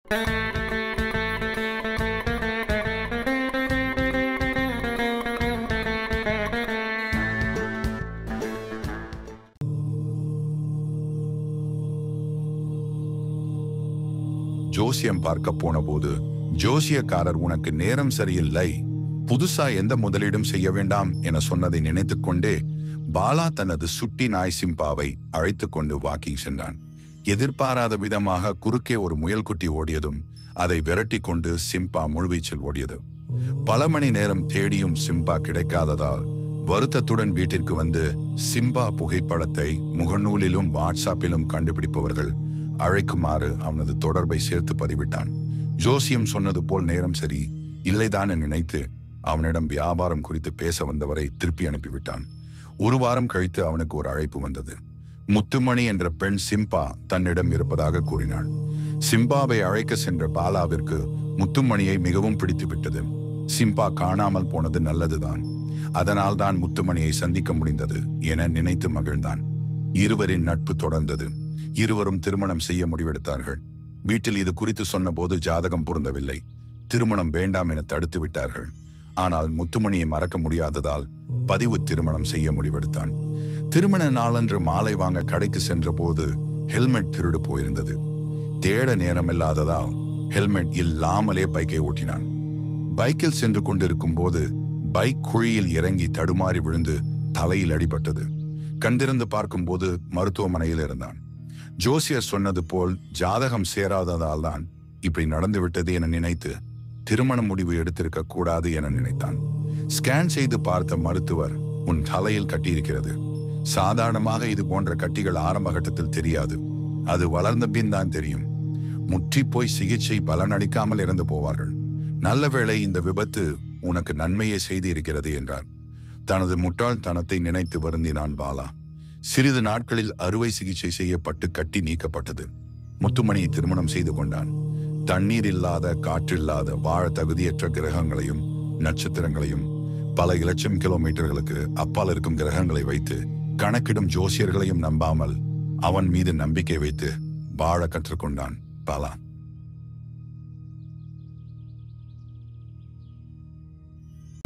ஜோசியம் பார்க்க போன போது ஜோசியக்காரர் உனக்கு நேரம் சரியில்லை, புதுசா எந்த முதலீடும் செய்ய வேண்டாம் என சொன்னதை நினைத்துக் கொண்டே பாலா தனது சுட்டி நாய் சிம்பாவை அழைத்து கொண்டு வாக்கிங் சென்றான். எதிர்பாராத விதமாக குறுக்கே ஒரு முயல்குட்டி ஓடியதும் அதை விரட்டி கொண்டு சிம்பா முழுவீச்சில் ஓடியது. பல மணி நேரம் தேடியும் சிம்பா கிடைக்காததால் வருத்தத்துடன் வீட்டிற்கு வந்து சிம்பா புகைப்படத்தை முகநூலிலும் வாட்ஸ்அப்பிலும் கண்டுபிடிப்பவர்கள் அழைக்குமாறு அவனது தொடர்பை சேர்த்து பதிவிட்டான். ஜோசியம் சொன்னது போல் நேரம் சரி இல்லைதான் நினைத்து அவனிடம் வியாபாரம் குறித்து பேச வந்தவரை திருப்பி அனுப்பிவிட்டான். ஒரு வாரம் கழித்து அவனுக்கு ஒரு அழைப்பு வந்தது. முத்துமணி என்ற பெண் சிம்பா தன்னிடம் இருப்பதாக கூறினாள். சிம்பாவை அழைக்க சென்ற பாலாவிற்கு முத்துமணியை மிகவும் பிடித்து விட்டது. சிம்பா காணாமல் போனது நல்லதுதான், அதனால் தான் முத்துமணியை சந்திக்க முடிந்தது என நினைத்து மகிழ்ந்தான். இருவரின் நட்பு தொடர்ந்தது. இருவரும் திருமணம் செய்ய முடிவெடுத்தார்கள். வீட்டில் இது குறித்து சொன்ன போது ஜாதகம் பொருந்தவில்லை. திருமணம் வேண்டாம் என தடுத்து விட்டார்கள். ஆனால் முத்துமணியை மறக்க முடியாததால் பதிவு திருமணம் செய்ய முடிவெடுத்தான். திருமண நாளன்று மாலை வாங்க கடைக்கு சென்ற போது ஹெல்மெட் திருடு போயிருந்தது. தேட நேரமில்லாததால் ஹெல்மெட் இல்லாமலே பைக்கை ஓட்டினான். பைக்கில் சென்று கொண்டிருக்கும் போது பைக் குழியில் இறங்கி தடுமாறி விழுந்து தலையில் அடிபட்டது. கண்டிருந்து பார்க்கும் போது மருத்துவமனையில் இருந்தான். ஜோசியர் சொன்னது போல் ஜாதகம் சேராததால் தான் இப்படி நடந்துவிட்டது என நினைத்து திருமண முடிவு எடுத்திருக்க கூடாது என நினைத்தான். ஸ்கேன் செய்து பார்த்த மருத்துவர், உன் தலையில் கட்டியிருக்கிறது. சாதாரணமாக இது போன்ற கட்டிகள் ஆரம்ப கட்டத்தில் தெரியாது, அது வளர்ந்த பின் தான் தெரியும். முற்றி போய் சிகிச்சை பலனளிக்காமல் இறந்து போவார்கள். நல்லவேளை இந்த விபத்து உனக்கு நன்மையை செய்து இருக்கிறது என்றார். தனது முட்டாள்தனத்தை நினைத்து வருந்தினான் பாலா. சிறிது நாட்களில் அறுவை சிகிச்சை செய்யப்பட்டு கட்டி நீக்கப்பட்டது. முத்துமணியை திருமணம் செய்து கொண்டான். தண்ணீர் இல்லாத, காற்றில்லாத, வாழ தகுதியற்ற கிரகங்களையும் நட்சத்திரங்களையும் பல இலட்சம் கிலோமீட்டர்களுக்கு அப்பால் இருக்கும் கிரகங்களை வைத்து கணக்கிடும் ஜோசியர்களையும் நம்பாமல் அவன் மீது நம்பிக்கை வைத்து வாழ கற்றுக்கொண்டான் பாலா.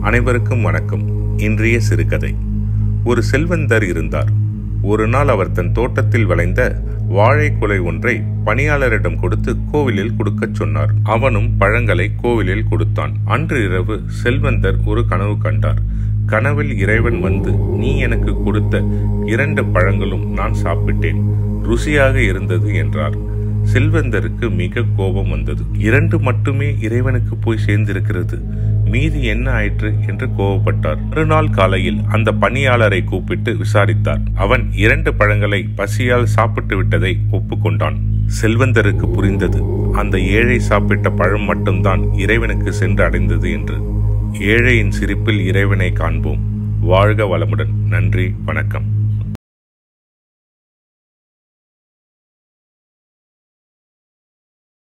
அனைவருக்கும் வணக்கம். இன்றைய சிறுகதை. ஒரு செல்வந்தர் இருந்தார். ஒரு நாள் அவர் தன் தோட்டத்தில் விளைந்த வாழை குலை ஒன்றை பணியாளரிடம் கொடுத்து கோவிலில் கொடுக்கச் சொன்னார். அவனும் பழங்களை கோவிலில் கொடுத்தான். அன்று இரவு செல்வந்தர் ஒரு கனவு கண்டார். கனவில் இறைவன் வந்து, நீ எனக்கு கொடுத்த 2 பழங்களும் நான் சாப்பிட்டேன், ருசியாக இருந்தது என்றார். செல்வந்தருக்கு மிக கோபம் வந்தது. 2 மட்டுமே இறைவனுக்கு போய் சேர்ந்திருக்கிறது, மீதி என்ன ஆயிற்று என்று கோபப்பட்டார். மறுநாள் காலையில் அந்த பணியாளரை கூப்பிட்டு விசாரித்தார். அவன் 2 பழங்களை பசியால் சாப்பிட்டு விட்டதை ஒப்புக்கொண்டான். செல்வந்தருக்கு புரிந்தது, அந்த ஏழை சாப்பிட்ட பழம் மட்டும்தான் இறைவனுக்கு சென்று அடைந்தது என்று. ஏழையின் சிரிப்பில் இறைவனை காண்போம். வாழ்க வளமுடன். நன்றி, வணக்கம்.